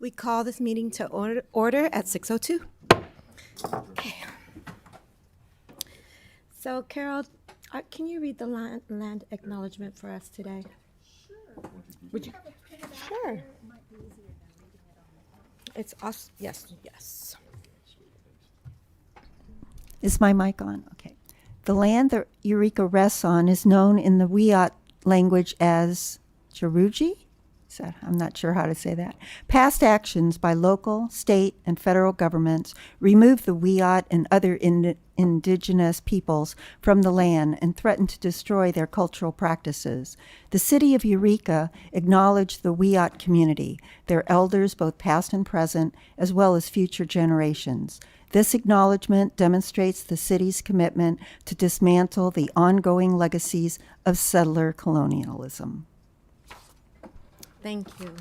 We call this meeting to order at 6:02. Okay. So, Carol, can you read the land acknowledgement for us today? Sure. Would you? Sure. It's us. Yes, yes. Is my mic on? Okay. The land that Eureka rests on is known in the Wiyot language as Cheruji? I'm not sure how to say that. Past actions by local, state, and federal governments removed the Wiyot and other indigenous peoples from the land and threatened to destroy their cultural practices. The city of Eureka acknowledged the Wiyot community, their elders both past and present, as well as future generations. This acknowledgement demonstrates the city's commitment to dismantle the ongoing legacies of settler colonialism. Thank you.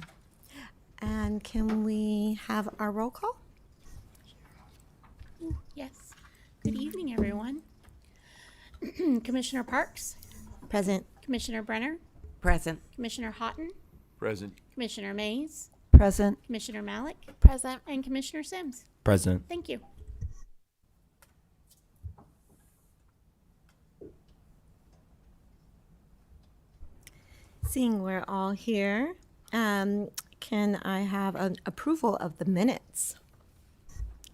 And can we have our roll call? Yes. Good evening, everyone. Commissioner Parks, Present. Commissioner Brenner, Present. Commissioner Houghton, Present. Commissioner Mays, Present. Commissioner Malik, present, and Commissioner Sims. Present. Thank you. Seeing we're all here, can I have an approval of the minutes?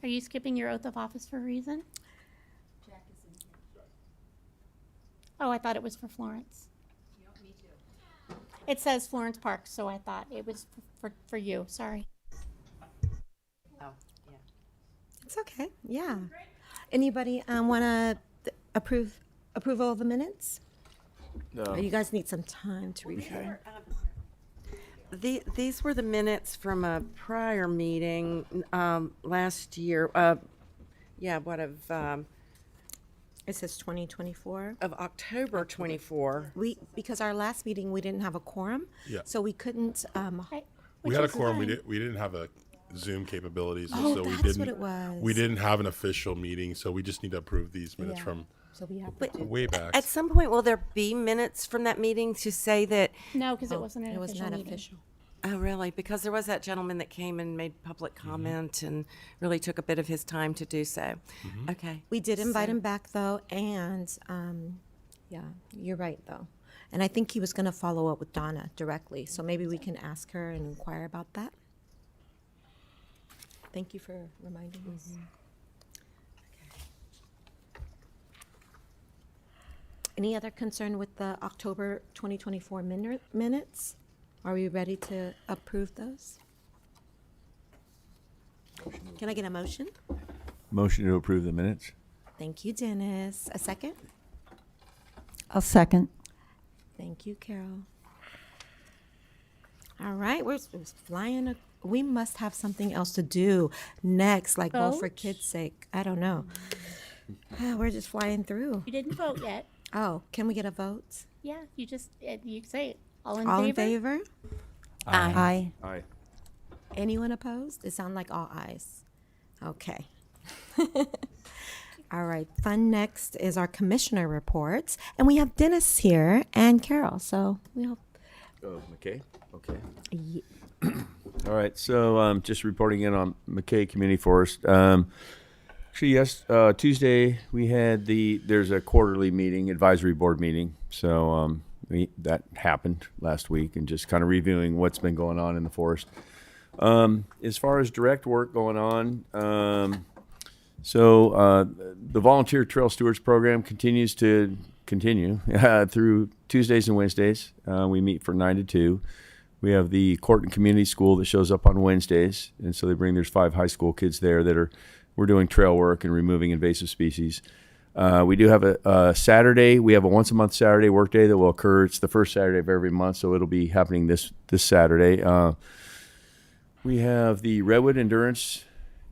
Are you skipping your oath of office for a reason? Oh, I thought it was for Florence. Me too. It says Florence Park, so I thought it was for you. Sorry. Oh, yeah. It's okay. Yeah. Anybody want to approval of the minutes? Or you guys need some time to review. These were the minutes from a prior meeting last year. It says 2024. Of October 24. Because our last meeting we didn't have a quorum, Yeah. so we couldn't. Right. We Which had a is quorum. fine. We didn't have a Zoom capabilities, and Oh, so we that's didn't. what it was. We didn't have an official meeting, so we just need to approve these minutes Yeah. from So we have. But way back. at some point, will there be minutes from that meeting to say that? No, because it wasn't an It was official not meeting. official. Oh, really? Because there was that gentleman that came and made public comment and really took a bit of his time to do so. Okay. We did invite So- him back though, and yeah, you're right though. And I think he was going to follow up with Donna directly, so maybe we can ask her and inquire about that. Thank you for reminding us. Okay. Any other concern with the October 2024 minutes? Are we ready to approve those? Can I get a motion? Motion to approve the minutes. Thank you, Dennis. A second? I'll second. Thank you, Carol. All right, we're flying. We must have something else to do next, like vote for Vote? kids' sake. I don't know. We're just flying through. You didn't vote yet. Oh, can we get a vote? Yeah, you say it. All in All favor? in favor? Aye. Aye. Anyone opposed? It sounded like all ayes. Okay. All right. Fun next is our commissioner reports, and we have Dennis here and Carol. So we hope. Oh, McKay? Okay. Ye- All right, so just reporting in on McKay Community Forest. Actually, yes, Tuesday we had there's a quarterly meeting, advisory board meeting. So that happened last week, and just kind of reviewing what's been going on in the forest. As far as direct work going on, the Volunteer Trail Stewards Program continues to continue through Tuesdays and Wednesdays. We meet from 9 to 2. We have the Court and Community School that shows up on Wednesdays, and so there's 5 high school kids there we're doing trail work and removing invasive species. We do have a Saturday. We have a once a month Saturday work day that will occur. It's the first Saturday of every month, so it'll be happening this Saturday. We have the Redwood Endurance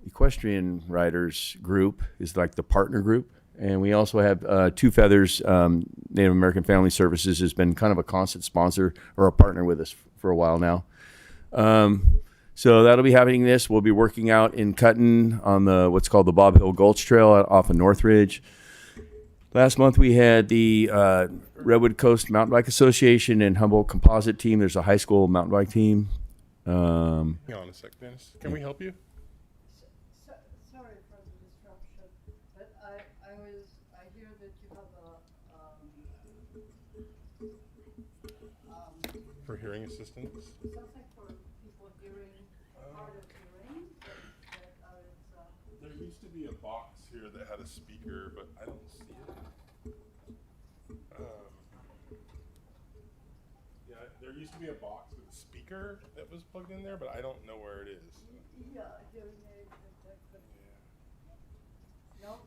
Equestrian Riders group is like the partner group. And we also have Two Feathers, Native American Family Services has been kind of a constant sponsor or a partner with us for a while now. So that'll be happening we'll be working out in Cutton on what's called the Bob Hill Gulch Trail off of Northridge. Last month we had the Redwood Coast Mountain Bike Association and Humboldt Composite team. There's a high school mountain bike team. Hang on a sec, Dennis. Can we help you? Sorry for the disruption, but I hear that you have For hearing assistance? something for people hearing, hard of hearing, There used to be a box here that had a speaker, but I don't see it. Yeah, there used to be a box with a speaker that was plugged in there, but I don't know where it is. yeah, hearing aid, but no?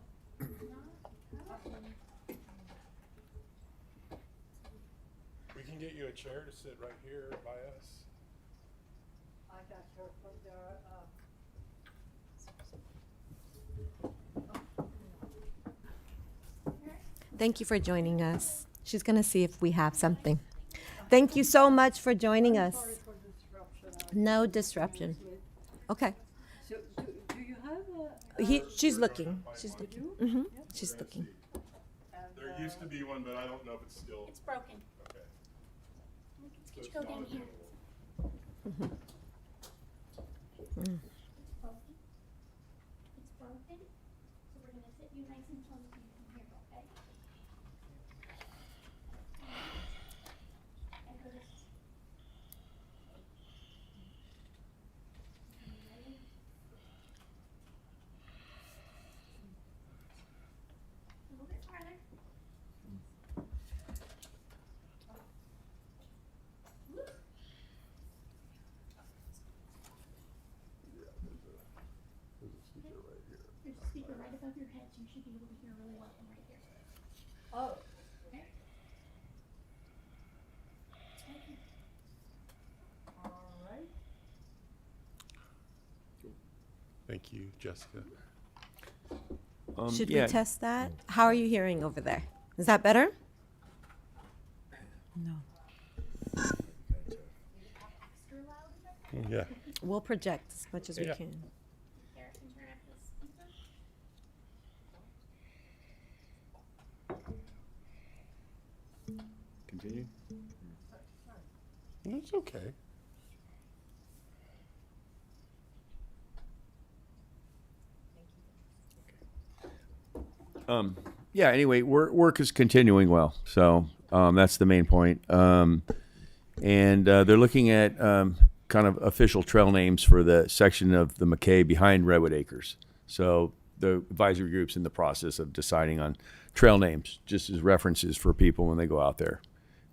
We can get you a chair to sit right here by us. I got her from there, Thank you for joining us. She's going to see if we have something. Thank you so much for joining us. sorry for disruption. No disruption. Okay. So, do you have She's looking. She's looking. Mm-hmm. She's looking. There used to be one, but I don't know if it's still. It's broken. Okay. Could you go down here? It's broken. It's broken. So we're gonna sit you nice and close so you can hear, okay? And go this. Ready? A little bit farther. There's a speaker right above your head, so you should be able to hear really well from right here. Oh, Okay? all right. Thank you, Jessica. Should yeah, we test that? How are you hearing over there? Is that better? No. Extra loud, is that okay? Yeah. We'll project as much as we Yeah. can. Here, and turn up the speaker. Continue. That's okay. Yeah. Anyway, work is continuing well, so that's the main point. And they're looking at kind of official trail names for the section of the McKay behind Redwood Acres. So the advisory group's in the process of deciding on trail names, just as references for people when they go out there.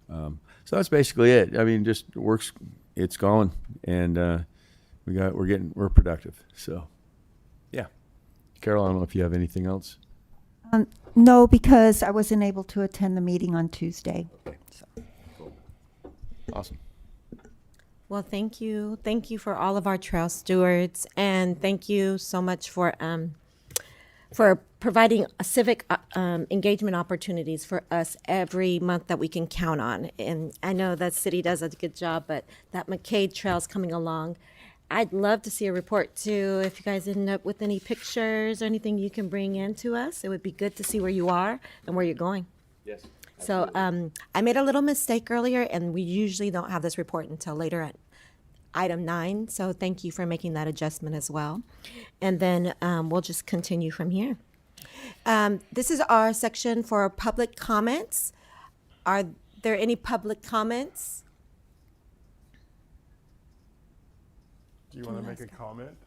So that's basically it. I mean, just works. It's going, and we're productive. So, yeah. Carol, I don't know if you have anything else. No, because I wasn't able to attend the meeting on Tuesday. Awesome. Well, thank you. Thank you for all of our trail stewards, and thank you so much for providing a civic engagement opportunities for us every month that we can count on. And I know that city does a good job, but that McKay Trail's coming along. I'd love to see a report too. If you guys end up with any pictures or anything you can bring in to us, it would be good to see where you are and where you're going. Yes. So I made a little mistake earlier, and we usually don't have this report until later at item 9. So thank you for making that adjustment as well. And then we'll just continue from here. This is our section for public comments. Are there any public comments? Do you want to make a comment?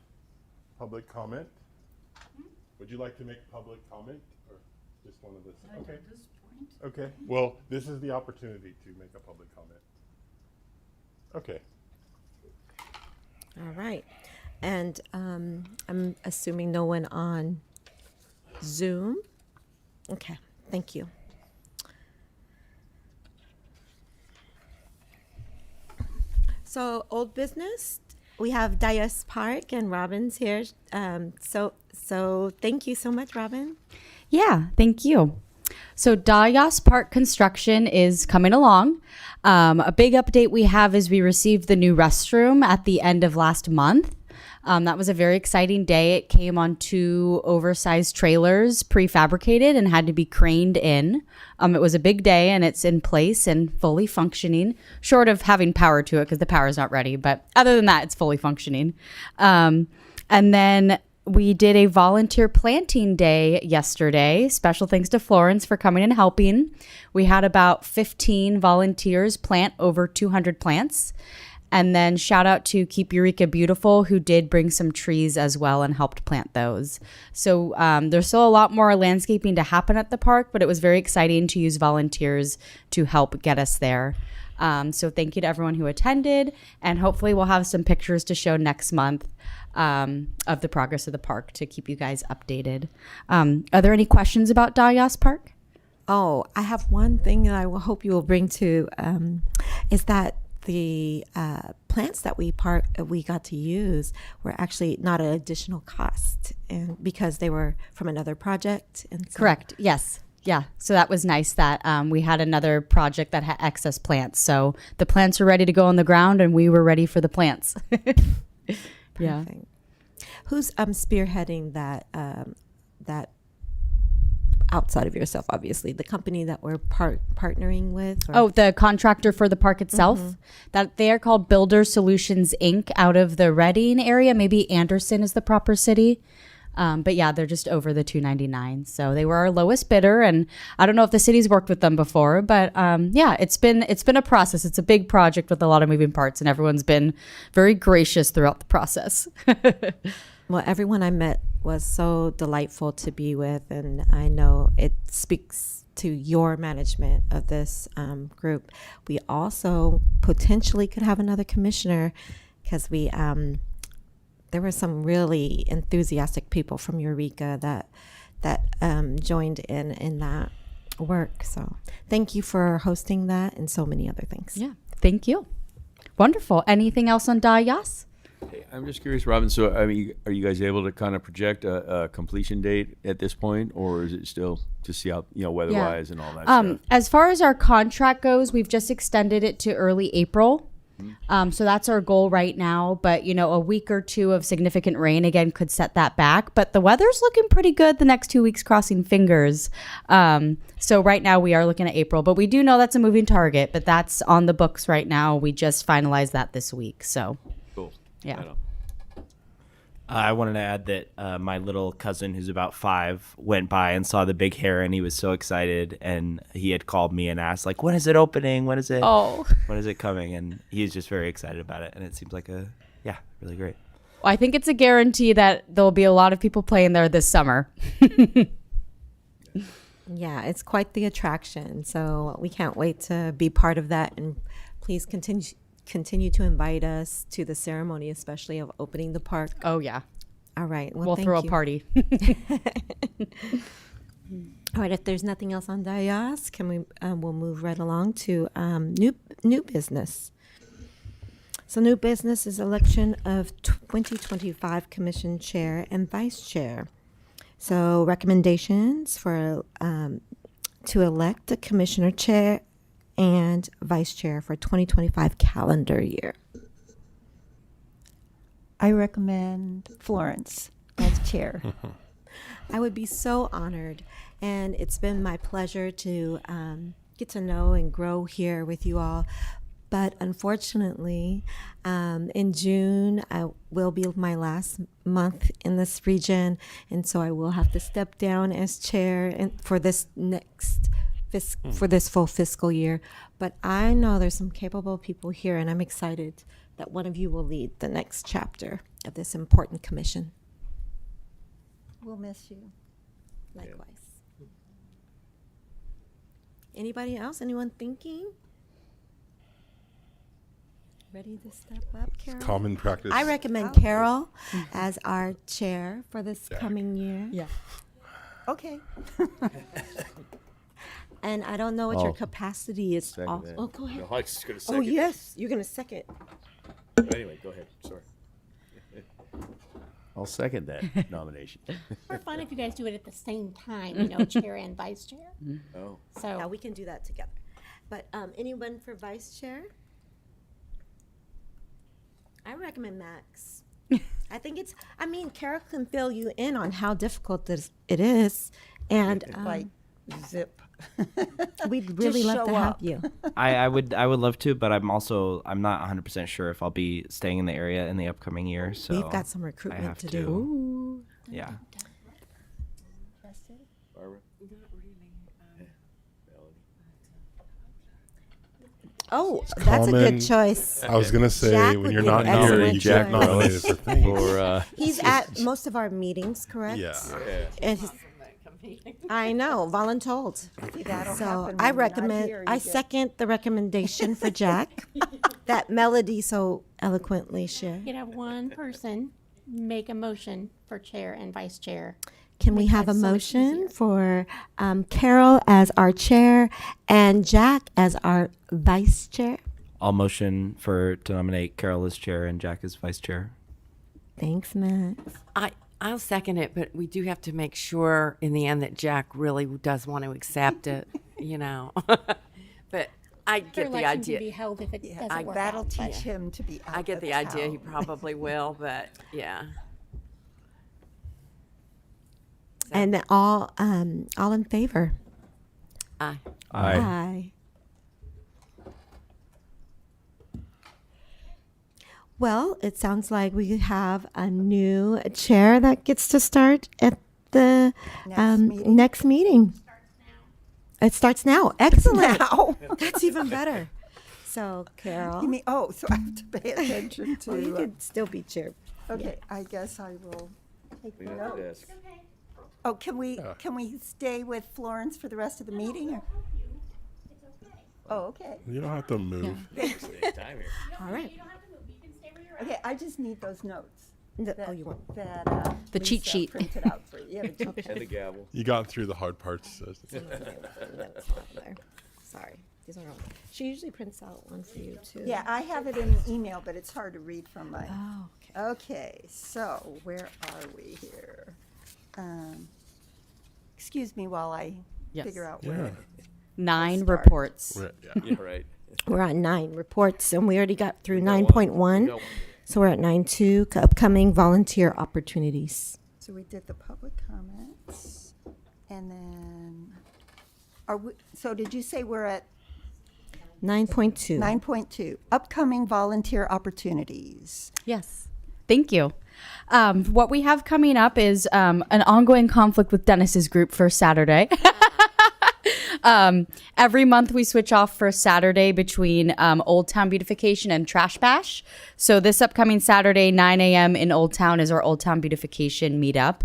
Public comment? Would you like to make public comment or just one of this? Okay. At this point, Okay. Well, this is the opportunity to make a public comment. Okay. All right. And I'm assuming no one on Zoom. Okay. Thank you. So old business, we have Yas Park and Robin's here. So thank you so much, Robin. Yeah, thank you. So Yas Park construction is coming along. A big update we have is we received the new restroom at the end of last month. That was a very exciting day. It came on 2 oversized trailers, prefabricated, and had to be craned in. It was a big day, and it's in place and fully functioning, short of having power to it because the power is not ready. But other than that, it's fully functioning. And then we did a volunteer planting day yesterday. Special thanks to Florence for coming and helping. We had about 15 volunteers plant over 200 plants. And then shout out to Keep Eureka Beautiful, who did bring some trees as well and helped plant those. So there's still a lot more landscaping to happen at the park, but it was very exciting to use volunteers to help get us there. So thank you to everyone who attended, and hopefully we'll have some pictures to show next month of the progress of the park to keep you guys updated. Are there any questions about Yas Park? Oh, I have one thing that I will hope you will bring to, is that the plants that we got to use were actually not an additional cost, and because they were from another project. And so, Correct. Yes. Yeah. So that was nice that we had another project that had excess plants. So the plants were ready to go on the ground, and we were ready for the plants. Yeah. Perfect. Who's spearheading that that outside of yourself, obviously, the company that we're partnering with? Or? Oh, the contractor for the park itself. That they are called Builder Solutions Inc. out of the Reading area. Maybe Anderson is the proper city. But yeah, they're just over the $299. So they were our lowest bidder, and I don't know if the city's worked with them before, but yeah, it's been a process. It's a big project with a lot of moving parts, and everyone's been very gracious throughout the process. Well, everyone I met was so delightful to be with, and I know it speaks to your management of this group. We also potentially could have another commissioner, because there were some really enthusiastic people from Eureka that joined in that work. So thank you for hosting that and so many other things. Yeah, thank you. Wonderful. Anything else on Yas? Hey, I'm just curious, Robin. So, I mean, are you guys able to kind of project a completion date at this point, or is it still to see how, weather-wise and all that stuff? As far as our contract goes, we've just extended it to early April. So that's our goal right now. But, a week or two of significant rain, again, could set that back. But the weather's looking pretty good the next 2 weeks, crossing fingers. So right now we are looking at April. But we do know that's a moving target. But that's on the books right now. We just finalized that this week. So, Cool. yeah. Right on. I wanted to add that my little cousin, who's about 5, went by and saw the big hair, and he was so excited. And he had called me and asked, like, when is it opening? When is it? Oh. When is it coming? And he's just very excited about it. And it seems like really great. I think it's a guarantee that there'll be a lot of people playing there this summer. Yeah, it's quite the attraction. So we can't wait to be part of that. And please continue to invite us to the ceremony, especially of opening the park. Oh, yeah. All right. Well, We'll thank throw you. a party. All right. If there's nothing else on Yas, can we? We'll move right along to new business. So new business is election of 2025 Commission Chair and Vice Chair. So recommendations for to elect a Commissioner Chair and Vice Chair for 2025 calendar year. I recommend Florence as chair. I would be so honored, and it's been my pleasure to get to know and grow here with you all. But unfortunately, in June, will be my last month in this region, and so I will have to step down as chair and for this next for this full fiscal year. But I know there's some capable people here, and I'm excited that one of you will lead the next chapter of this important commission. We'll miss you. Likewise. Anybody else? Anyone thinking? Ready to step up, Carol? Common practice. I recommend Carol as our chair for this coming year. Yeah. Okay. And I don't know what your Oh. capacity is. Second that. Oh, go ahead. No, I was just gonna Oh, second. yes. You're going to second. Anyway, go ahead. Sorry. I'll second that nomination. Or fun if you guys do it at the same time, chair and vice chair. Oh. So Yeah, we can do that together. But anyone for vice chair? I recommend Max. I think Carol can fill you in on how difficult it is. And Like, zip. we'd really Just love to show have up. you. I would love to, but I'm not 100% sure if I'll be staying in the area in the upcoming year. So We've got some I recruitment have to do. Yeah. Oh, that's a good Common- choice. I was gonna say Jack when would you're be not an here, excellent you get choice. nominated for things. Or He's at most of our meetings, correct? Yeah. And I know, voluntold. That'll So happen I when you're not recommend, here, I you get- second the recommendation for Jack that Melody so eloquently shared. You could have one person make a motion for chair and vice chair. Can we Make have a life so much motion easier. for Carol as our chair and Jack as our vice chair? I'll motion to nominate Carol as chair and Jack as vice chair. Thanks, Max. I'll second it, but we do have to make sure in the end that Jack really does want to accept it, But I For get the election to be idea. held if it doesn't work That'll out. teach him to be out I get of the idea. He town. probably will, but yeah. And all in favor? Aye. Aye. Well, it sounds like we have a new chair that gets to start at the next meeting. It starts now. Excellent. Now. That's even better. So, Carol. You mean, so I have to pay attention to. Well, you could still be chair. Okay, I guess I will take the notes. Oh, can we stay with Florence for the rest of the meeting? Or? Oh, okay. You don't have to move. All right. Okay, I just need those notes. You want That The cheat Lisa sheet. printed out for you. Yeah, the cheat sheet. and the gavel. You got through the hard parts. notes not there. Sorry. These are all. She usually prints out one for you, too. Yeah, I have it in an email, but it's hard to read from my. Oh, okay. Okay, so where are we here? Excuse me while I Yes. figure out Yeah. where. 9 Start. reports. Yeah. Yeah, right. We're on 9 reports, and we already got through 9.1. So we're at 9.2, upcoming volunteer opportunities. So we did the public comments, and then so did you say we're at 9.2. 9.2, upcoming volunteer opportunities? Yes. Thank you. What we have coming up is an ongoing conflict with Dennis's group for Saturday. Every month we switch off for Saturday between Old Town Beautification and Trash Bash. So this upcoming Saturday, 9 a.m. in Old Town is our Old Town Beautification meetup.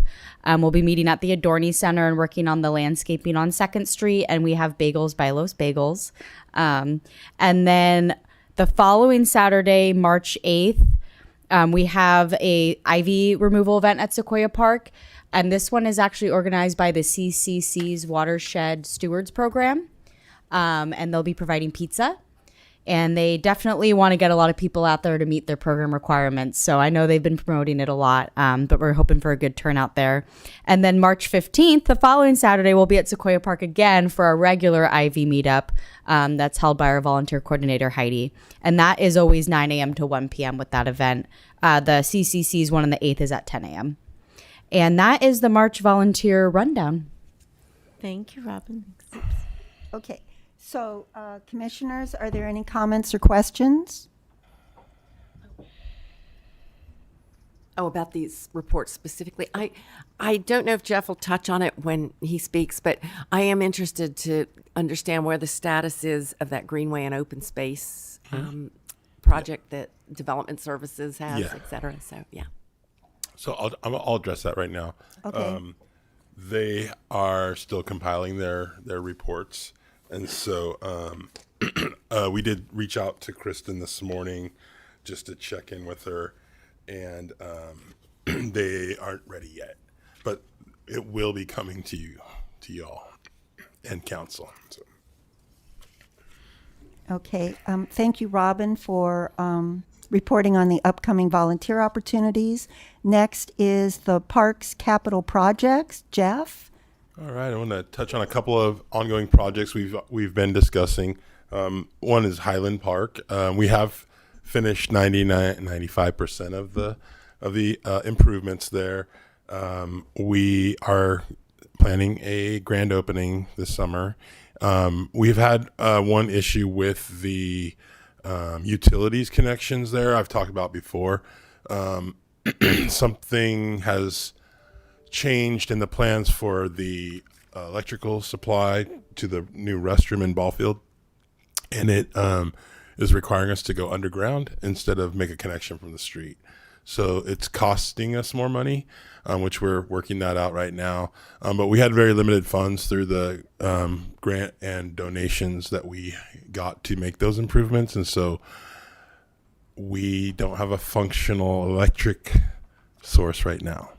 We'll be meeting at the Adorny Center and working on the landscaping on 2nd Street, and we have bagels by Los Bagels. And then the following Saturday, March 8th, we have a ivy removal event at Sequoia Park. And this one is actually organized by the CCC's Watershed Stewards Program. And they'll be providing pizza. And they definitely want to get a lot of people out there to meet their program requirements. So I know they've been promoting it a lot, but we're hoping for a good turnout there. And then March 15th, the following Saturday, we'll be at Sequoia Park again for our regular Ivy meetup that's held by our volunteer coordinator, Heidi. And that is always 9 a.m. to 1 p.m. with that event. The CCC's one on the 8th is at 10 a.m. And that is the March volunteer rundown. Thank you, Robin. Okay, so commissioners, are there any comments or questions? Oh, about these reports specifically. I don't know if Jeff will touch on it when he speaks, but I am interested to understand where the status is of that Greenway and Open Space project that Development Services has, Yeah. et cetera. So, yeah. So I'll address that right now. Okay. They are still compiling their reports, and so we did reach out to Kristen this morning just to check in with her, and they aren't ready yet, but it will be coming to y'all and council. So. Okay, thank you, Robin, for reporting on the upcoming volunteer opportunities. Next is the Parks Capital Projects. Jeff? All right, I want to touch on a couple of ongoing projects we've been discussing. One is Highland Park. We have finished 95% of the improvements there. We are planning a grand opening this summer. We've had one issue with the utilities connections there I've talked about before. Something has changed in the plans for the electrical supply to the new restroom and ball field, and it is requiring us to go underground instead of make a connection from the street. So it's costing us more money, which we're working that out right now. But we had very limited funds through the grant and donations that we got to make those improvements. And so we don't have a functional electric source right now.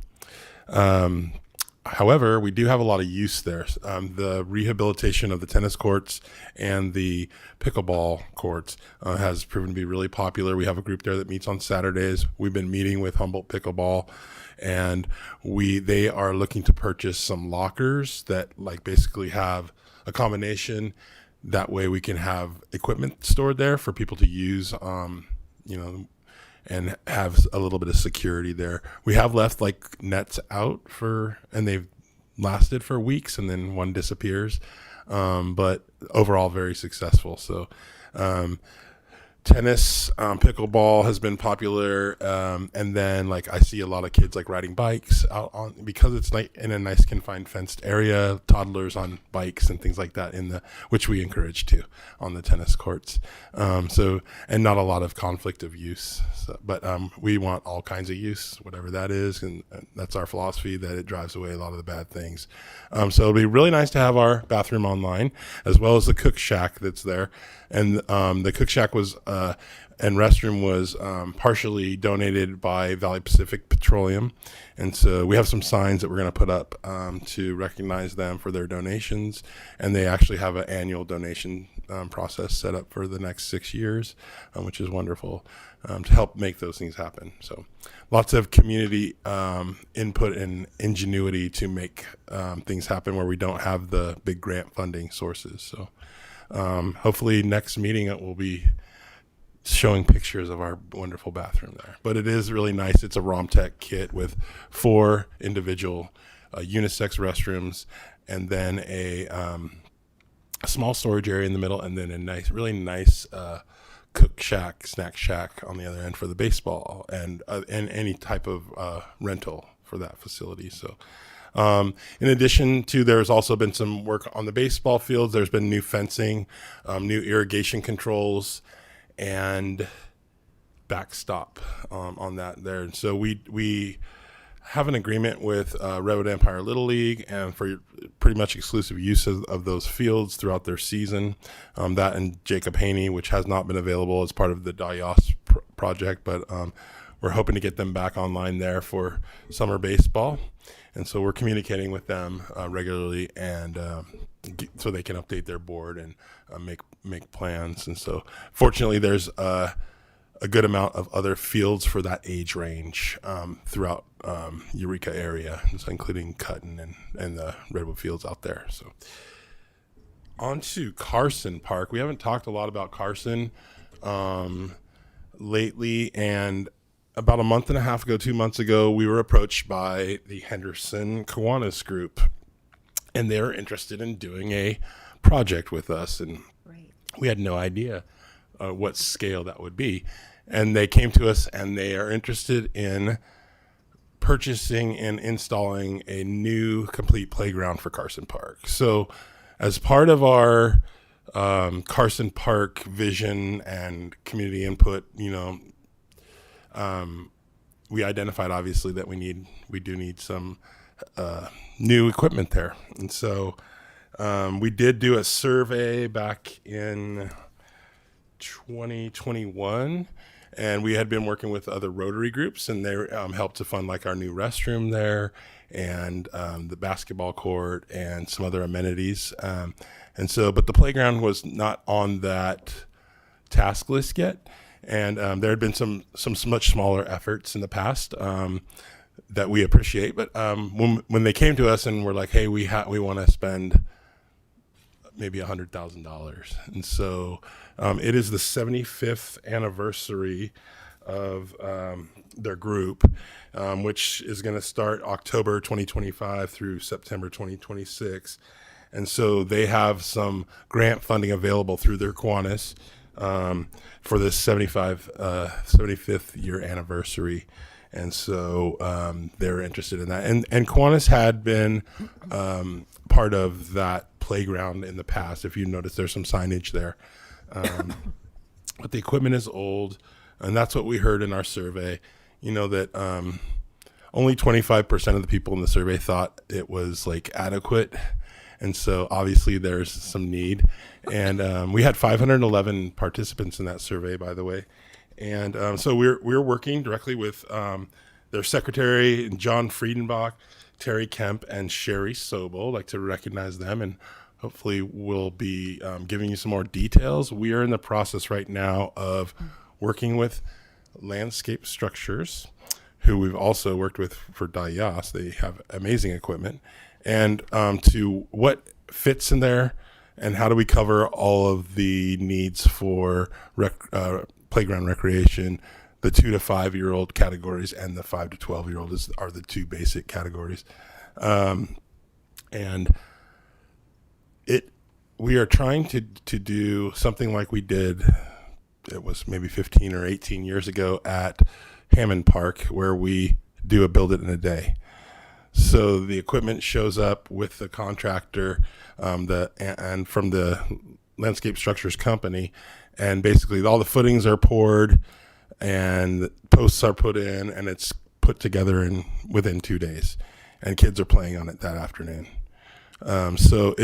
However, we do have a lot of use there. The rehabilitation of the tennis courts and the pickleball courts has proven to be really popular. We have a group there that meets on Saturdays. We've been meeting with Humboldt Pickleball, and they are looking to purchase some lockers that like basically have a combination. That way we can have equipment stored there for people to use, and have a little bit of security there. We have left like nets out and they've lasted for weeks, and then one disappears. But overall very successful. So, tennis, pickleball has been popular. And then like I see a lot of kids like riding bikes out on, because it's like in a nice confined fenced area, toddlers on bikes and things like that which we encourage too on the tennis courts. And not a lot of conflict of use, but we want all kinds of use, whatever that is. And that's our philosophy, that it drives away a lot of the bad things. So it'll be really nice to have our bathroom online, as well as the cook shack that's there. And the cook shack was and restroom was partially donated by Valley Pacific Petroleum. And so we have some signs that we're going to put up to recognize them for their donations. And they actually have an annual donation process set up for the next 6 years, which is wonderful, to help make those things happen. So lots of community input and ingenuity to make things happen where we don't have the big grant funding sources. So hopefully next meeting it will be showing pictures of our wonderful bathroom there. But it is really nice. It's a RomTech kit with 4 individual unisex restrooms, and then a small storage area in the middle, and then a really nice cook shack, snack shack on the other end for the baseball and any type of rental for that facility. So in addition to, there's also been some work on the baseball fields. There's been new fencing, new irrigation controls, and backstop on that there. And so we have an agreement with Redwood Empire Little League, and for pretty much exclusive use of those fields throughout their season. That and Jacob Haney, which has not been available as part of the Yas project, but we're hoping to get them back online there for summer baseball. And so we're communicating with them regularly, and so they can update their board and make plans. And so fortunately there's a good amount of other fields for that age range throughout Eureka area, so including Cutton and the Redwood fields out there. So on to Carson Park. We haven't talked a lot about Carson lately, and about a month and a half ago, 2 months ago, we were approached by the Henderson Kiwanis group, and they were interested in doing a project with us, and we had no idea what scale that would be. And they came to us, and they are interested in purchasing and installing a new complete playground for Carson Park. So as part of our Carson Park vision and community input, we identified obviously that we do need some new equipment there. And so we did do a survey back in 2021, and we had been working with other Rotary groups, and they helped to fund like our new restroom there and the basketball court and some other amenities. And so, but the playground was not on that task list yet. And there had been some much smaller efforts in the past that we appreciate. But when they came to us and were like, hey, we want to spend maybe $100,000. And so it is the 75th anniversary of their group, which is going to start October 2025 through September 2026. And so they have some grant funding available through their Kiwanis for this 75th year anniversary. And so they're interested in that. And Kiwanis had been part of that playground in the past. If you notice, there's some signage there. But the equipment is old, and that's what we heard in our survey. You know, that only 25% of the people in the survey thought it was like adequate. And so obviously there's some need. And we had 511 participants in that survey, by the way. And so we're working directly with their secretary, John Friedenbach, Terry Kemp, and Sherry Sobel. I'd like to recognize them, and hopefully we'll be giving you some more details. We are in the process right now of working with Landscape Structures, who we've also worked with for Yas. They have amazing equipment. And to what fits in there, and how do we cover all of the needs for playground recreation. The 2 to 5 year old categories and the 5 to 12 year old are the two basic categories. And we are trying to do something like we did, it was maybe 15 or 18 years ago at Hammond Park, where we do a build it in a day. So the equipment shows up with the contractor and from the Landscape Structures company, and basically all the footings are poured and posts are put in, and it's put together within 2 days, and kids are playing on it that afternoon. So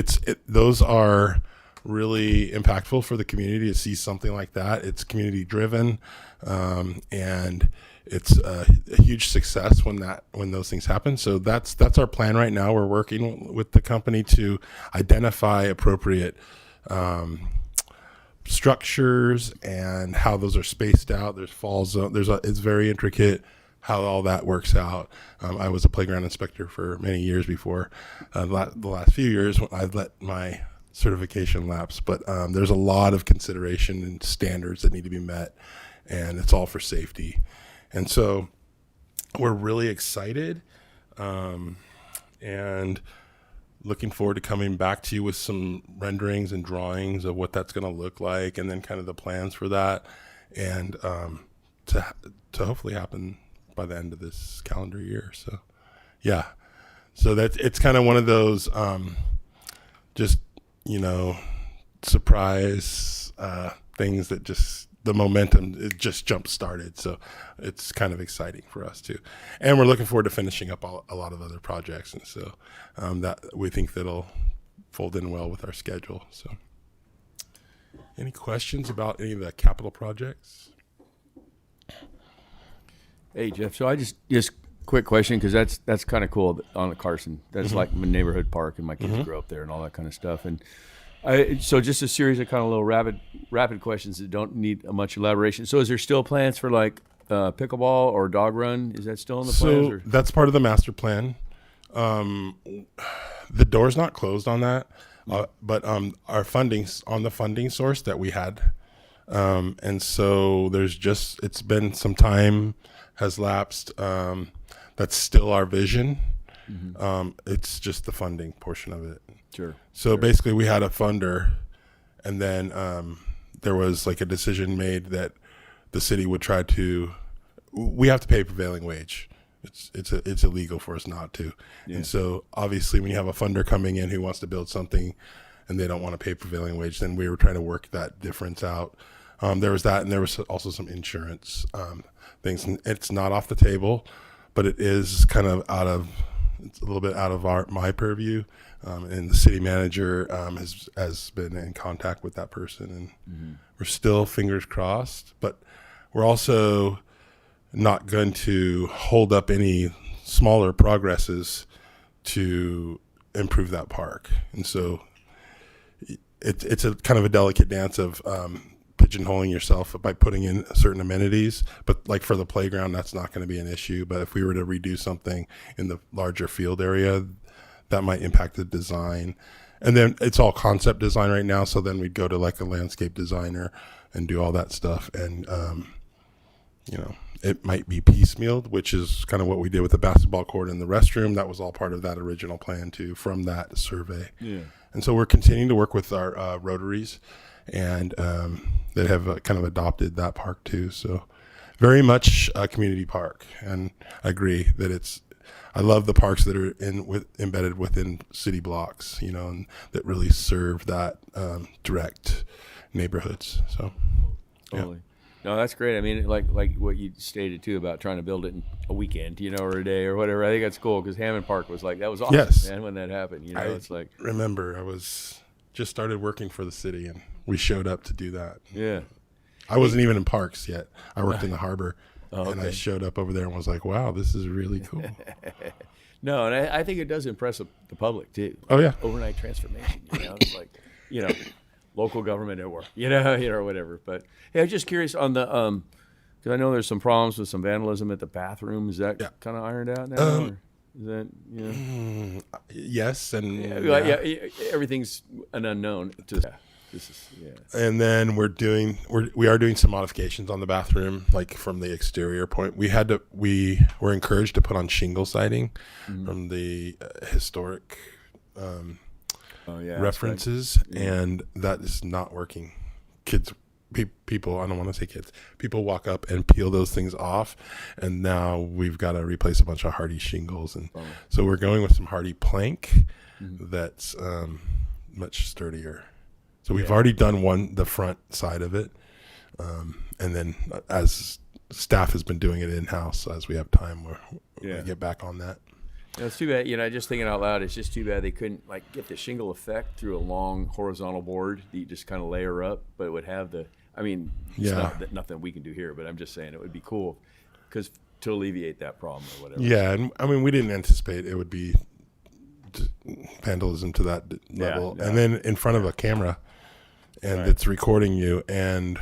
those are really impactful for the community to see something like that. It's community driven, and it's a huge success when those things happen. So that's our plan right now. We're working with the company to identify appropriate structures and how those are spaced out. There's fall zone. It's very intricate how all that works out. I was a playground inspector for many years before the last few years when I let my certification lapse. But there's a lot of consideration and standards that need to be met, and it's all for safety. And so we're really excited and looking forward to coming back to you with some renderings and drawings of what that's going to look like, and then kind of the plans for that, and to hopefully happen by the end of this calendar year. So yeah, so it's kind of one of those just, surprise things that just the momentum, it just jump started. So it's kind of exciting for us too. And we're looking forward to finishing up a lot of other projects. And so that we think that'll fold in well with our schedule. So any questions about any of the capital projects? Hey, Jeff. So I just quick question, because that's kind of cool on Carson. That's like my neighborhood park, and my kids grow up there and all that kind of stuff. And so just a series of kind of little rapid questions that don't need much elaboration. So is there still plans for like pickleball or dog run? Is that still in the plans? So that's part of the master plan. The door's not closed on that, but our funding's on the funding source that we had. And so it's been some time has lapsed. That's still our vision. It's just the funding portion of it. Sure. So basically we had a funder, and then there was like a decision made that the city would we have to pay prevailing wage. It's illegal for us not to. Yeah. And so obviously when you have a funder coming in who wants to build something and they don't want to pay prevailing wage, then we were trying to work that difference out. There was that, and there was also some insurance things. And it's not off the table, but it is kind of it's a little bit out of my purview. And the city manager has been in contact with that person, and we're still fingers crossed, but we're also not going to hold up any smaller progresses to improve that park. And so it's a kind of a delicate dance of pigeonholing yourself by putting in certain amenities, but like for the playground, that's not going to be an issue. But if we were to redo something in the larger field area, that might impact the design. And then it's all concept design right now. So then we'd go to like a landscape designer and do all that stuff. And it might be piecemealed, which is kind of what we did with the basketball court and the restroom. That was all part of that original plan too, from that survey. Yeah. And so we're continuing to work with our Rotaries, and they have kind of adopted that park too. So very much a community park. And I agree that I love the parks that are embedded within city blocks, and that really serve that direct neighborhoods. So, yeah. Totally. No, that's great. I mean, like what you stated too about trying to build it in a weekend, or a day or whatever. I think that's cool because Hammond Park was like, that was awesome, Yes. man, when that happened. It's like, remember I was just started working for the city, and we showed up to do that. yeah. I wasn't even in parks yet. I worked in the harbor, Oh, and I okay. showed up over there and was like, wow, this is really cool. No, and I think it does impress the public too. Oh, yeah. Overnight transformation. It's like, local government at work. Or whatever. But hey, I was just curious on the because I know there's some problems with some vandalism at the bathroom. Is that kind of ironed out now? Or is that Yes, and yeah, everything's an unknown to this is And then we are doing some modifications on the bathroom, like from the exterior point. We were encouraged to put on shingle siding from the historic references, and that is not working. People, I don't want to say kids, people walk up and peel those things off, and now we've got to replace a bunch of hardy shingles, and so we're going with some hardy plank that's much sturdier. So we've already done the front side of it, and then as staff has been doing it in-house, as we have time, we'll get back on that. It's too bad, just thinking out loud, it's just too bad they couldn't get the shingle effect through a long horizontal board that you just kind of layer up, but it would have it's not nothing we can do here, but I'm just saying it would be cool because to alleviate that problem or whatever. Yeah, and we didn't anticipate it would be vandalism to that level. Yeah. And then in front of a camera, and it's recording you, and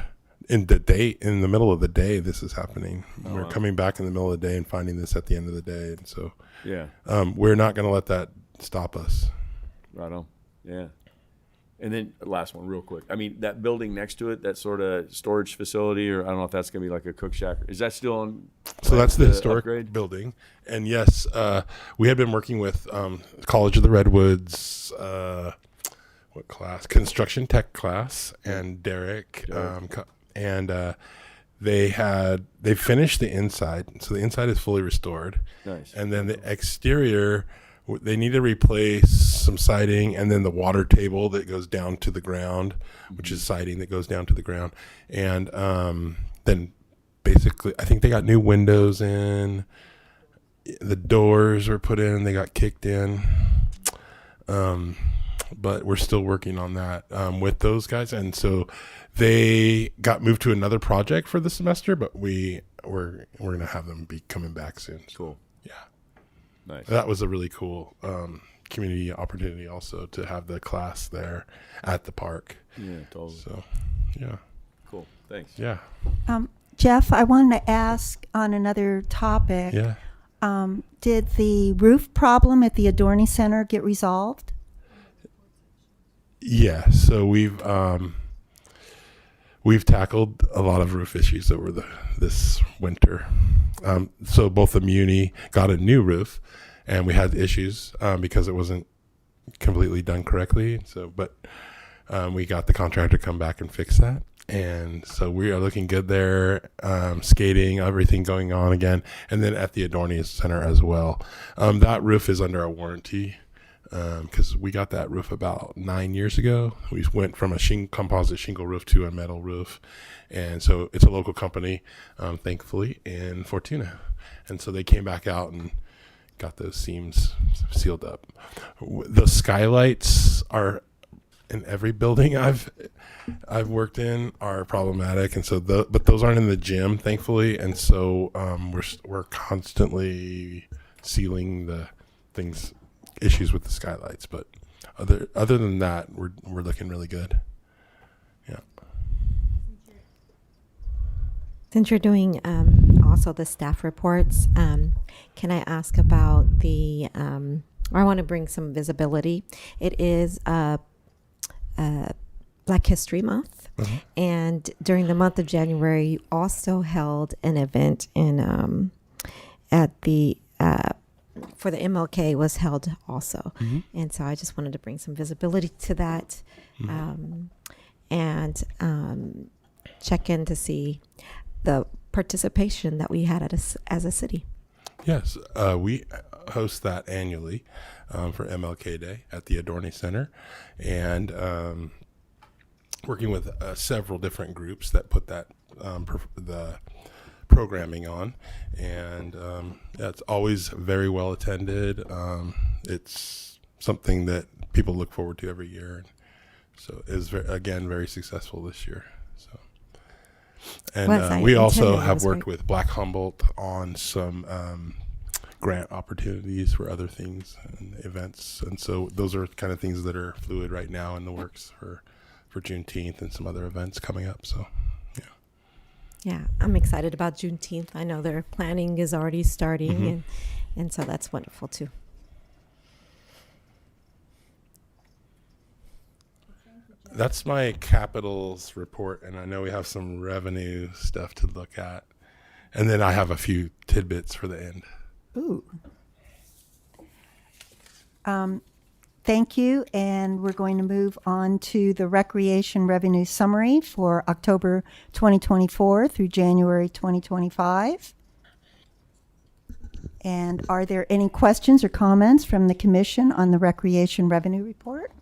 in the middle of the day, this is happening. We're coming back in the middle of the day and finding this at the end of the day, and so we're not going to let that stop us. Right on. Yeah. And then last one real quick. I mean, that building next to it, that sort of storage facility, or I don't know if that's going to be like a cook shack. Is that still on? So that's the historic upgrade? building. And yes, we had been working with College of the Redwoods, what class? Construction tech class, and Derek. They finished the inside. So the inside is fully restored. Nice. And then the exterior, they need to replace some siding, and then the water table that goes down to the ground, which is siding that goes down to the ground. And then basically, I think they got new windows in. The doors were put in. They got kicked in. But we're still working on that with those guys. And so they got moved to another project for the semester, but we're going to have them be coming back soon. Cool. Yeah. Nice. That was a really cool community opportunity also to have the class there at the park. Yeah, totally. So, yeah. Cool. Thanks. Yeah. Jeff, I wanted to ask on another topic. Yeah. Did the roof problem at the Adorney Center get resolved? Yeah. So we've tackled a lot of roof issues over this winter. So both the Muni got a new roof, and we had issues because it wasn't completely done correctly. So, but we got the contractor to come back and fix that. And so we are looking good there, skating, everything going on again. And then at the Adorney Center as well. That roof is under a warranty because we got that roof about 9 years ago. We went from a composite shingle roof to a metal roof. And so it's a local company, thankfully, in Fortuna. And so they came back out and got those seams sealed up. The skylights are in every building I've worked in are problematic, and so but those aren't in the gym, thankfully, and so we're constantly sealing the issues with the skylights. But other than that, we're looking really good. Yeah. Since you're doing also the staff reports, can I ask about I want to bring some visibility. It is Black History Month, And during the month of January, you also held an event in at the for the MLK was held also. And so I just wanted to bring some visibility to that, and check in to see the participation that we had as a city. Yes, we host that annually for MLK Day at the Adorney Center, and working with several different groups that put that the programming on, and it's always very well attended. It's something that people look forward to every year, and so it was again very successful this year. So, and we also have worked with Black Humboldt on some grant opportunities for other things and events, and so those are kind of things that are fluid right now in the works for Juneteenth and some other events coming up. So yeah, I'm excited about Juneteenth. I know their planning is already starting, and so that's wonderful too. That's my capitals report, and I know we have some revenue stuff to look at, and then I have a few tidbits for the end. Ooh. Thank you, and we're going to move on to the recreation revenue summary for October 2024 through January 2025. And are there any questions or comments from the commission on the recreation revenue report?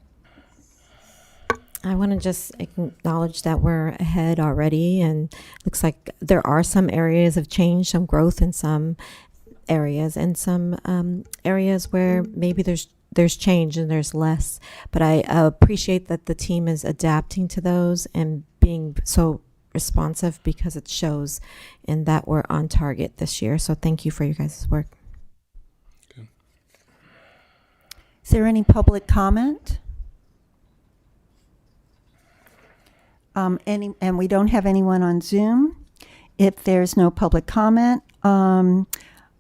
I want to just acknowledge that we're ahead already, and looks like there are some areas of change, some growth in some areas, and some areas where maybe there's change and there's less. But I appreciate that the team is adapting to those and being so responsive, because it shows in that we're on target this year. So thank you for your guys' work. Good. Is there any public comment? And we don't have anyone on Zoom. If there's no public comment,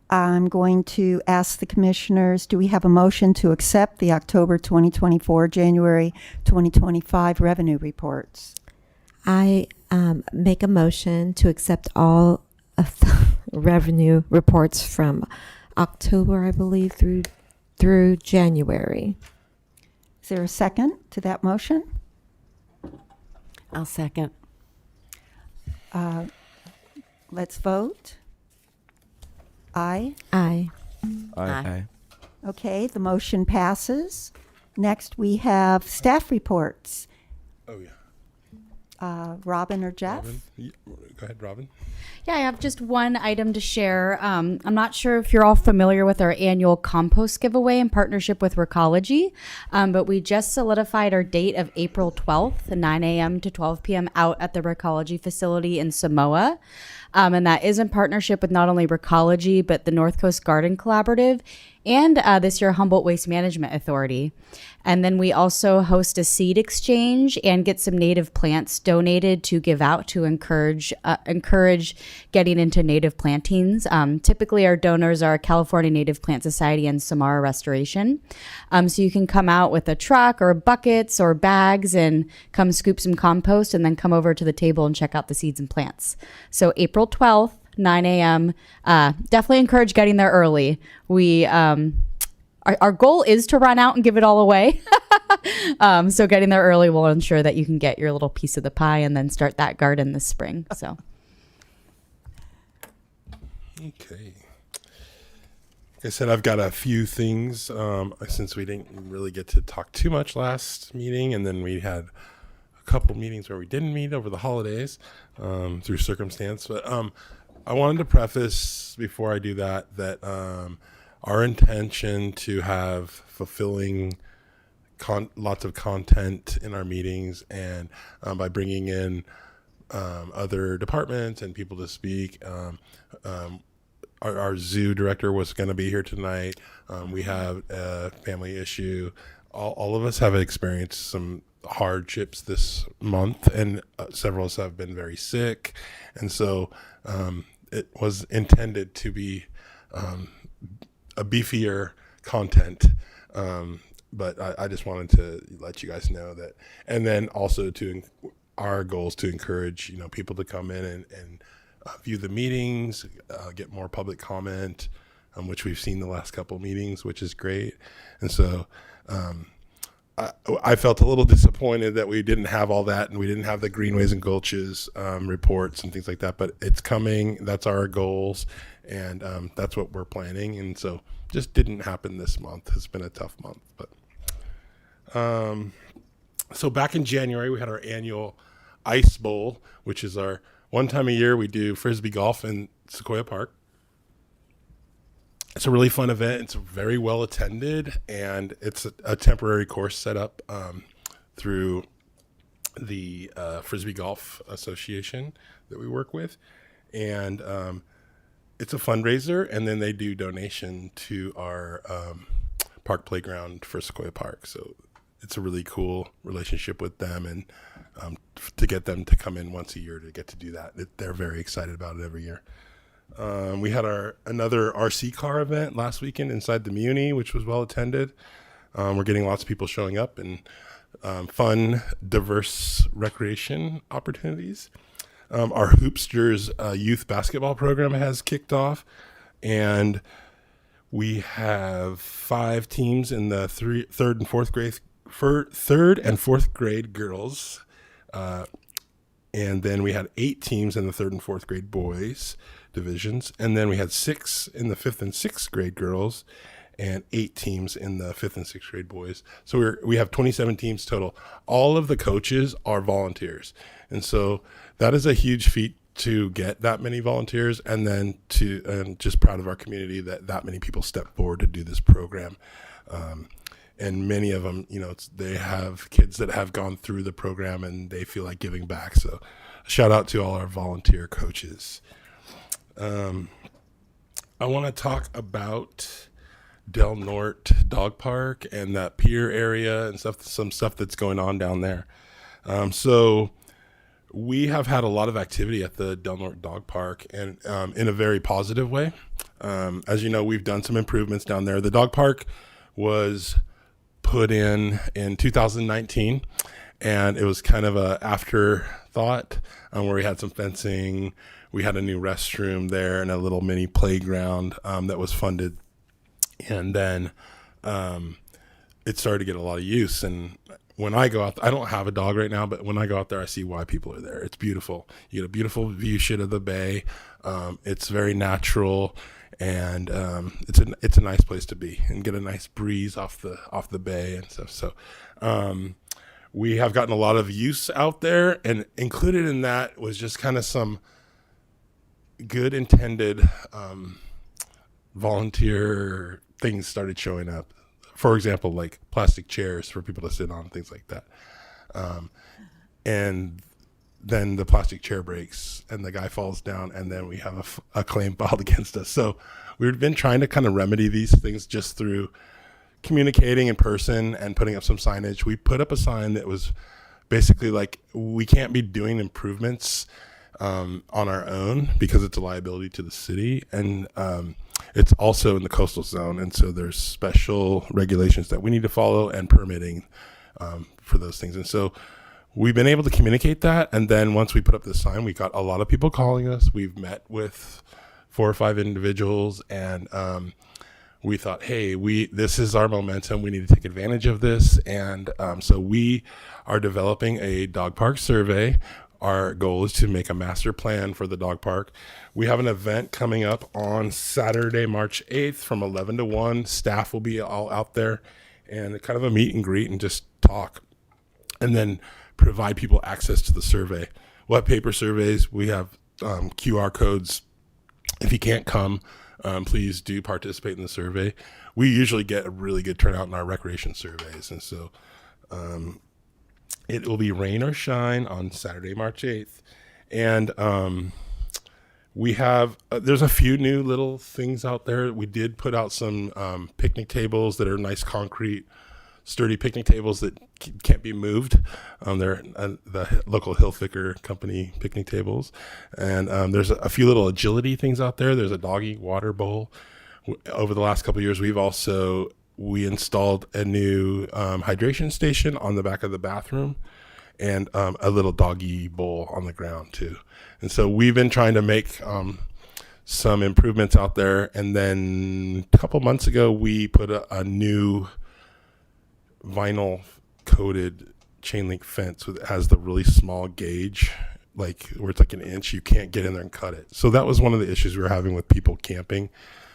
I'm going to ask the commissioners, do we have a motion to accept the October 2024, January 2025 revenue reports? I make a motion to accept all of the revenue reports from October, I believe, through January. Is there a second to that motion? I'll second. Let's vote. Aye. Aye. Aye. Okay, the motion passes. Next, we have staff reports. Oh yeah, Robin or Jeff? Robin. Yeah, go ahead, Robin. Yeah, I have just one item to share. I'm not sure if you're all familiar with our annual compost giveaway in partnership with Recology, but we just solidified our date of April 12th, 9 a.m. to 12 p.m. out at the Recology facility in Samoa. And that is in partnership with not only Recology, but the North Coast Garden Collaborative and this year Humboldt Waste Management Authority. And then we also host a seed exchange and get some native plants donated to give out to encourage getting into native plantings. Typically, our donors are California Native Plant Society and Samara Restoration. So you can come out with a truck or buckets or bags and come scoop some compost and then come over to the table and check out the seeds and plants. So April 12th, 9 a.m. Definitely encourage getting there early. Our goal is to run out and give it all away. So getting there early will ensure that you can get your little piece of the pie and then start that garden this spring. So. Okay. Like I said, I've got a few things since we didn't really get to talk too much last meeting, and then we had a couple meetings where we didn't meet over the holidays through circumstance. But I wanted to preface before I do that our intention to have fulfilling lots of content in our meetings, and by bringing in other departments and people to speak. Our zoo director was going to be here tonight. We have a family issue. All of us have experienced some hardships this month, and several of us have been very sick. And so it was intended to be a beefier content. But I just wanted to let you guys know that, and then also to our goal is to encourage, people to come in and view the meetings, get more public comment, which we've seen the last couple meetings, which is great. And so I felt a little disappointed that we didn't have all that, and we didn't have the greenways and gulches reports and things like that, but it's coming. That's our goals, and that's what we're planning. And so just didn't happen this month. It's been a tough month. But so back in January, we had our annual Ice Bowl, which is our one time a year we do Frisbee golf in Sequoia Park. It's a really fun event. It's very well attended, and it's a temporary course set up through the Frisbee Golf Association that we work with. And it's a fundraiser, and then they do donation to our park playground for Sequoia Park. So it's a really cool relationship with them, and to get them to come in once a year to get to do that. They're very excited about it every year. We had another RC car event last weekend inside the Muni, which was well attended. We're getting lots of people showing up, and fun, diverse recreation opportunities. Our Hoopsters youth basketball program has kicked off, and we have 5 teams in the third and fourth grade girls. And then we had 8 teams in the 3rd and 4th grade boys divisions. And then we had 6 in the 5th and 6th grade girls and 8 teams in the 5th and 6th grade boys. So we have 27 teams total. All of the coaches are volunteers. And so that is a huge feat to get that many volunteers, and then just proud of our community that many people step forward to do this program. And many of them, they have kids that have gone through the program and they feel like giving back. So shout out to all our volunteer coaches. I want to talk about Del Norte Dog Park and that pier area and some stuff that's going on down there. So we have had a lot of activity at the Del Norte Dog Park, and in a very positive way. As you know, we've done some improvements down there. The dog park was put in 2019, and it was kind of a afterthought where we had some fencing. We had a new restroom there and a little mini playground that was funded, and then it started to get a lot of use. And when I go out, I don't have a dog right now, but when I go out there, I see why people are there. It's beautiful. You get a beautiful view shed of the bay. It's very natural, and it's a nice place to be and get a nice breeze off the bay and stuff. So we have gotten a lot of use out there, and included in that was just kind of some good intended volunteer things started showing up. For example, like plastic chairs for people to sit on, things like that. And then the plastic chair breaks and the guy falls down, and then we have a claim filed against us. So we've been trying to kind of remedy these things just through communicating in person and putting up some signage. We put up a sign that was basically like, we can't be doing improvements on our own because it's a liability to the city. And it's also in the coastal zone. And so there's special regulations that we need to follow and permitting for those things. And so we've been able to communicate that. And then once we put up this sign, we got a lot of people calling us. We've met with 4 or 5 individuals, and we thought, hey, this is our momentum. We need to take advantage of this. And so we are developing a dog park survey. Our goal is to make a master plan for the dog park. We have an event coming up on Saturday, March 8th from 11 to 1. Staff will be all out there, and kind of a meet and greet and just talk, and then provide people access to the survey. We'll have paper surveys. We have QR codes. If you can't come, please do participate in the survey. We usually get a really good turnout in our recreation surveys. And so it will be rain or shine on Saturday, March 8th. And we have, there's a few new little things out there. We did put out some picnic tables that are nice concrete, sturdy picnic tables that can't be moved. They're the local Hilfiger company picnic tables. And there's a few little agility things out there. There's a doggy water bowl. Over the last couple of years, we installed a new hydration station on the back of the bathroom. and a little doggy bowl on the ground too. And so we've been trying to make some improvements out there. And then a couple months ago, we put a new vinyl coated chain link fence that has the really small gauge, like where it's like an inch. You can't get in there and cut it. So that was one of the issues we were having with people camping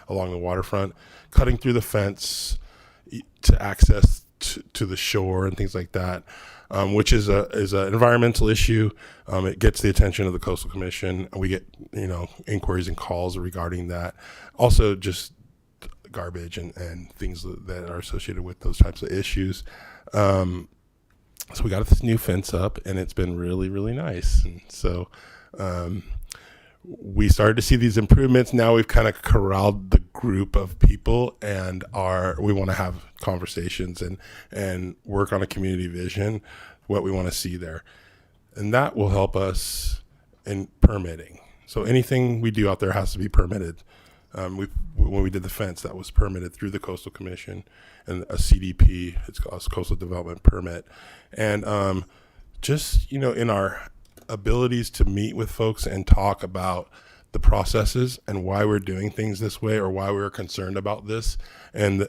along the waterfront, cutting through the fence to access to the shore and things like that, which is an environmental issue. It gets the attention of the Coastal Commission. We get inquiries and calls regarding that. Also, just garbage and things that are associated with those types of issues. So we got this new fence up, and it's been really, really nice. And so we started to see these improvements. Now we've kind of corralled the group of people, and we want to have conversations and work on a community vision, what we want to see there. And that will help us in permitting. So anything we do out there has to be permitted. When we did the fence, that was permitted through the Coastal Commission and a CDP. It's called Coastal Development Permit. And just, in our abilities to meet with folks and talk about the processes and why we're doing things this way or why we're concerned about this, and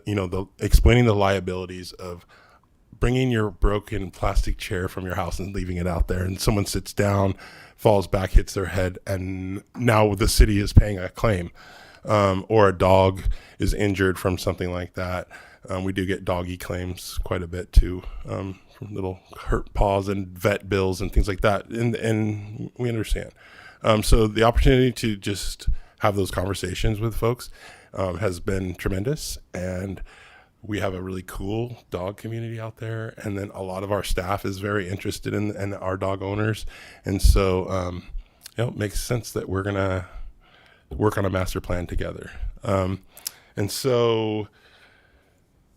explaining the liabilities of bringing your broken plastic chair from your house and leaving it out there, and someone sits down, falls back, hits their head, and now the city is paying a claim. Or a dog is injured from something like that. We do get doggy claims quite a bit too, from little hurt paws and vet bills and things like that. And we understand. So the opportunity to just have those conversations with folks has been tremendous. And we have a really cool dog community out there. And then a lot of our staff is very interested in our dog owners. And so, it makes sense that we're going to work on a master plan together. And so,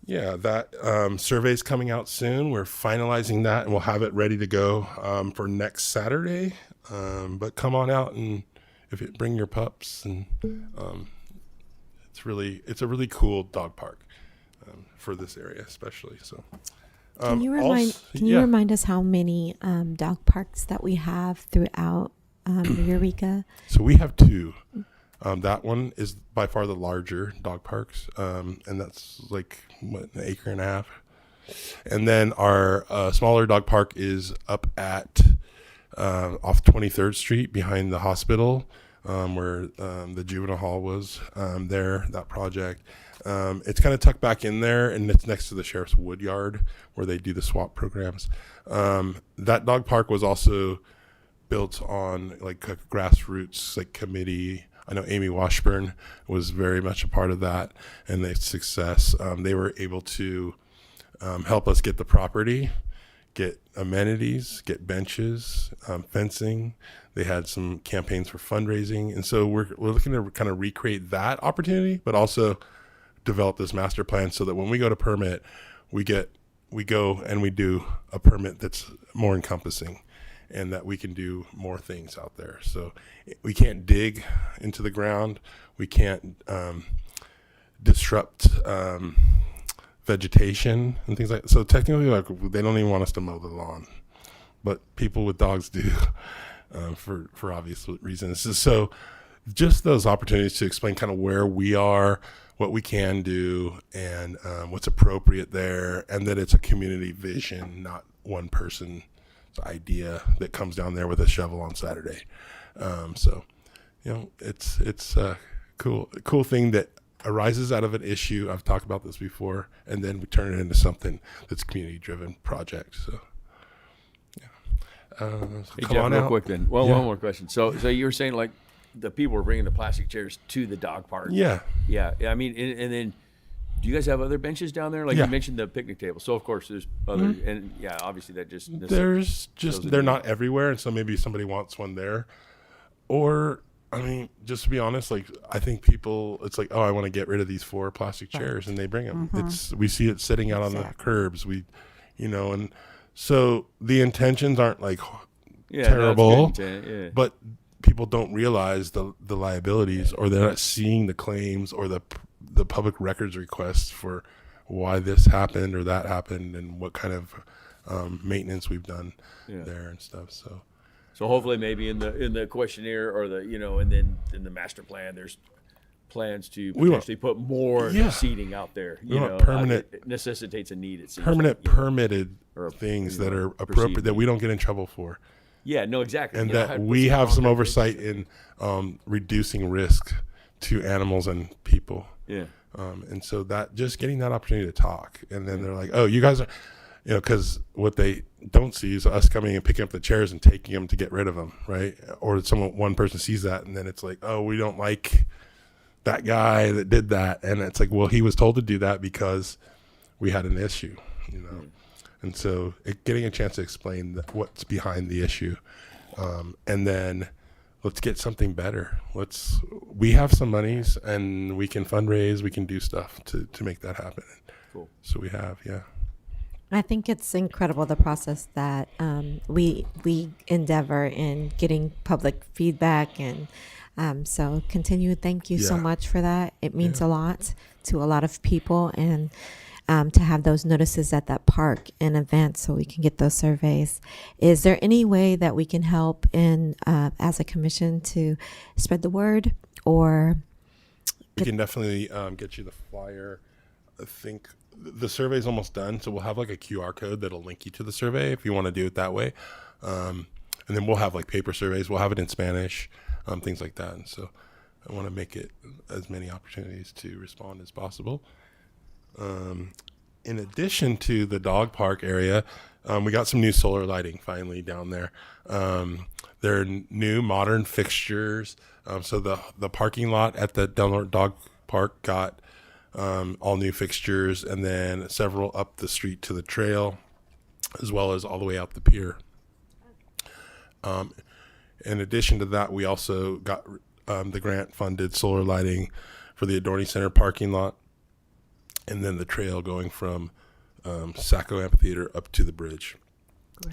that survey's coming out soon. We're finalizing that, and we'll have it ready to go for next Saturday. But come on out and bring your pups, and it's a really cool dog park for this area, especially. So, Can you remind us how many dog parks that we have throughout Eureka? So we have two. That one is by far the larger dog parks, and that's like an acre and a half. And then our smaller dog park is up at off 23rd Street behind the hospital, where the juvenile hall was. That project. It's kind of tucked back in there, and it's next to the sheriff's wood yard where they do the swap programs. That dog park was also built on like a grassroots committee. I know Amy Washburn was very much a part of that and the success. They were able to help us get the property, get amenities, get benches, fencing. They had some campaigns for fundraising. And so we're looking to kind of recreate that opportunity, but also develop this master plan so that when we go to permit, we go and we do a permit that's more encompassing, and that we can do more things out there. So we can't dig into the ground. We can't disrupt vegetation and things like that. So technically, they don't even want us to mow the lawn, but people with dogs do for obvious reasons. So just those opportunities to explain kind of where we are, what we can do, and what's appropriate there, and that it's a community vision, not one person idea that comes down there with a shovel on Saturday. It's a cool thing that arises out of an issue. I've talked about this before, and then we turn it into something that's a community driven project. So Hey, come Jeff, on real out. quick then. Well, one more question. So you were saying like the people were bringing the plastic chairs to the dog park. Yeah. I mean, and then do you guys have other benches down there? Like Yeah. you mentioned the picnic table. So of course there's other, and obviously that just They're not everywhere, and so maybe somebody wants one there. Or I mean, just to be honest, I think people, it's like, oh, I want to get rid of these 4 plastic chairs, and they bring them. We see it sitting out on the curbs. And so the intentions aren't terrible, but people don't realize the liabilities, or they're not seeing the claims or the public records requests for why this happened or that happened, and what kind of maintenance we've done Yeah. there and stuff. So So hopefully, maybe in the questionnaire or and then in the master plan, there's plans to We want- potentially put more Yeah. seating out there. We want permanent- it necessitates a need. It seems permanent like, you know. permitted Or, things you that know, are perceived appropriate that we need. don't get in trouble for, Yeah, no, exactly. and You know, that I'd put we have some concrete oversight things. in reducing risk to animals and people. Yeah. And so that just getting that opportunity to talk, and then they're like, "Oh, you guys are," because what they don't see is us coming and picking up the chairs and taking them to get rid of them, right? Or one person sees that, and then it's like, "Oh, we don't like that guy that did that," and it's like, "Well, he was told to do that because we had an issue," you know. And so getting a chance to explain what's behind the issue, and then let's get something better. We have some monies and we can fundraise, we can do stuff to make that happen. Cool. So we have, yeah. I think it's incredible the process that we endeavor in getting public feedback, and so continue. Thank you so Yeah. much for that. It means Yeah. a lot to a lot of people, and to have those notices at that park in advance so we can get those surveys. Is there any way that we can help in as a commission to spread the word, or We can definitely get you the flyer. I think the survey is almost done, so we'll have like a QR code that'll link you to the survey if you want to do it that way. And then we'll have like paper surveys. We'll have it in Spanish, things like that. And so I want to make it as many opportunities to respond as possible. In addition to the dog park area, we got some new solar lighting finally down there. There are new modern fixtures. So the parking lot at the Del Norte Dog Park got all new fixtures, and then several up the street to the trail, as well as all the way out the pier. In addition to that, we also got the grant-funded solar lighting for the Adorning Center parking lot, and then the trail going from Sacco Amphitheater up to the bridge.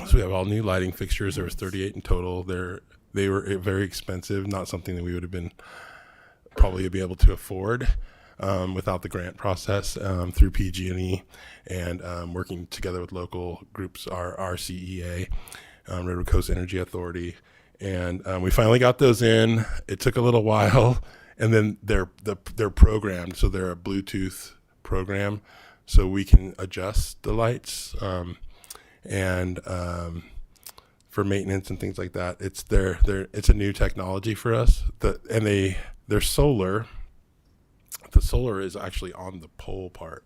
So we have all new lighting fixtures. There was 38 in total. They were very expensive, not something that we would have been probably be able to afford without the grant process through PG&E and working together with local groups, our RCEA, River Coast Energy Authority. And we finally got those in. It took a little while, and then they're programmed, so they're a Bluetooth program, so we can adjust the lights and for maintenance and things like that. It's a new technology for us. They're solar. The solar is actually on the pole part.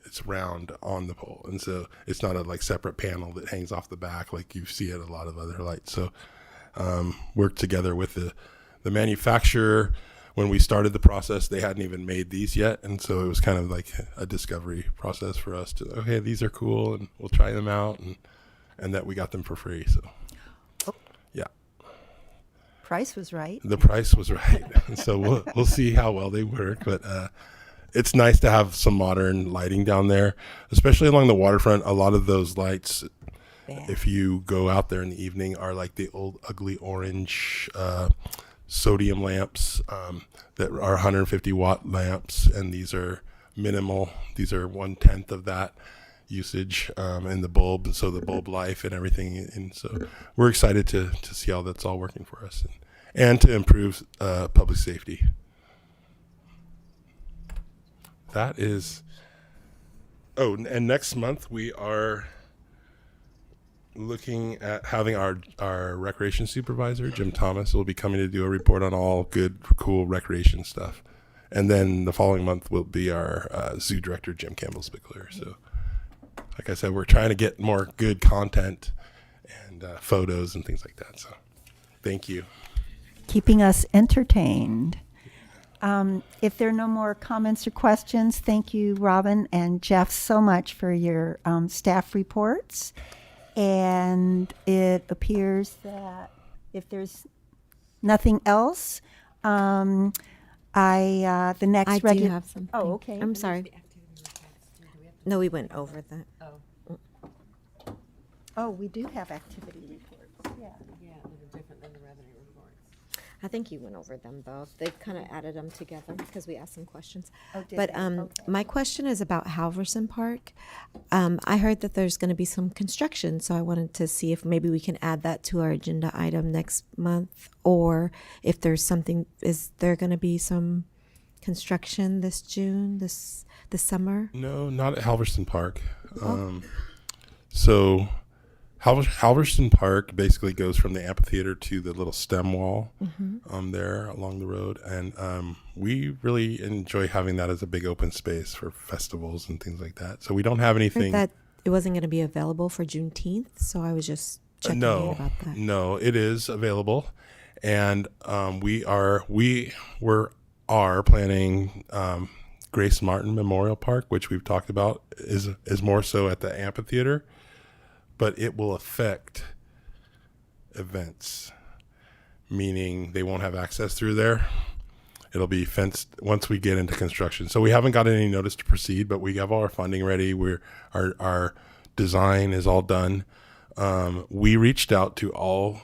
It's round on the pole, and so it's not a like separate panel that hangs off the back like you see at a lot of other lights. So worked together with the manufacturer. When we started the process, they hadn't even made these yet, and so it was kind of like a discovery process for us to, okay, these are cool, and we'll try them out, and that we got them for free. So yeah, Price was right. the price was right. So we'll see how well they work, but it's nice to have some modern lighting down there, especially along the waterfront. A lot of those lights, if you go out there in the evening, are like the old ugly orange sodium lamps that are 150 watt lamps, and these are minimal. These are 1/10 of that usage in the bulb, and so the bulb life and everything. And so we're excited to see how that's all working for us, and to improve public safety. That is. Oh, and next month we are looking at having our recreation supervisor, Jim Thomas, will be coming to do a report on all good, cool recreation stuff. And then the following month will be our zoo director, Jim Campbell Spickler. So, like I said, we're trying to get more good content and photos and things like that. So, thank you. Keeping us entertained. If there are no more comments or questions, thank you, Robin and Jeff, so much for your staff reports. And it appears that if there's nothing else, the next I do regular. have something. Oh, okay. I'm sorry. No, we went over that. Oh, we do have activity reports. Yeah. I think you went over them though. They kind of added them together because we asked some questions. Oh, did But they? Okay. my question is about Halvorsen Park. I heard that there's going to be some construction, so I wanted to see if maybe we can add that to our agenda item next month, or if there's something. Is there going to be some construction this June, this summer? No, not at Halvorsen Park. So Halvorsen Park basically goes from the amphitheater to the little stem wall there along the road. And we really enjoy having that as a big open space for festivals and things like that. So we don't have I heard anything. that it wasn't going to be available for Juneteenth, so I was just checking in about that. No, it is available. And we are planning Grace Marton Memorial Park, which we've talked about, is more so at the amphitheater, but it will affect events, meaning they won't have access through there. It'll be fenced once we get into construction. So we haven't got any notice to proceed, but we have all our funding ready. Our design is all done. We reached out to all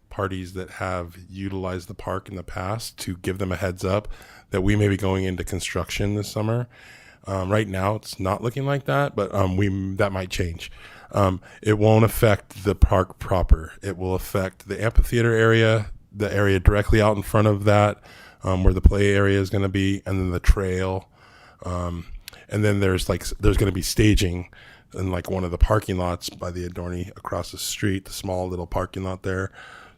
parties that have utilized the park in the past to give them a heads up that we may be going into construction this summer. Right now, it's not looking like that, but that might change. It won't affect the park proper. It will affect the amphitheater area, the area directly out in front of that, where the play area is going to be, and then the trail. And then there's going to be staging in like one of the parking lots by the Adorney across the street, the small little parking lot there.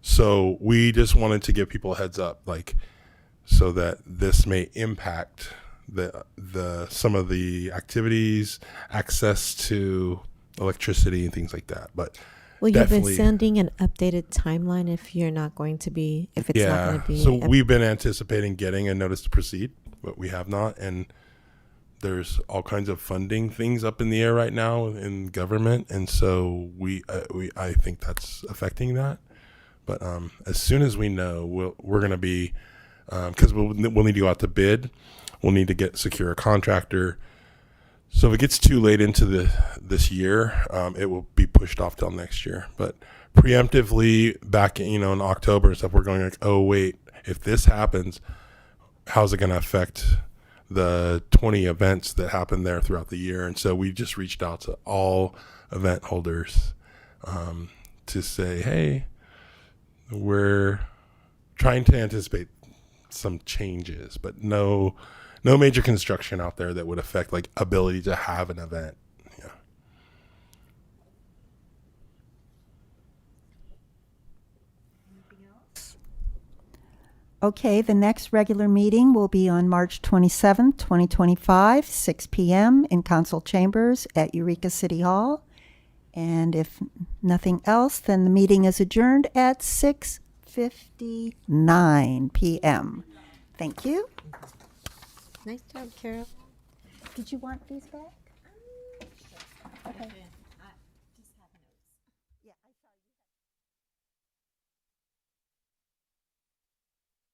So we just wanted to give people a heads up, so that this may impact the some of the activities, access to electricity and things like that. But Well, you've been definitely- sending an updated timeline if it's not going to be. So we've been anticipating getting a notice to proceed, but we have not. And there's all kinds of funding things up in the air right now in government, and so I think that's affecting that. But as soon as we know, we're going to be, because we'll need to go out to bid. We'll need to secure a contractor. So if it gets too late into this year, it will be pushed off till next year. But preemptively, back in October and stuff, we're going like, oh wait, if this happens, how's it going to affect the 20 events that happen there throughout the year? And so we just reached out to all event holders to say, hey, we're trying to anticipate some changes, but no major construction out there that would affect ability to have an event. Yeah. Okay, the next regular meeting will be on March 27th, 2025, 6 p.m. in Council Chambers at Eureka City Hall. And if nothing else, then the meeting is adjourned at 6:59 p.m. Thank you. Nice job, Carol. Did you want these back? Okay.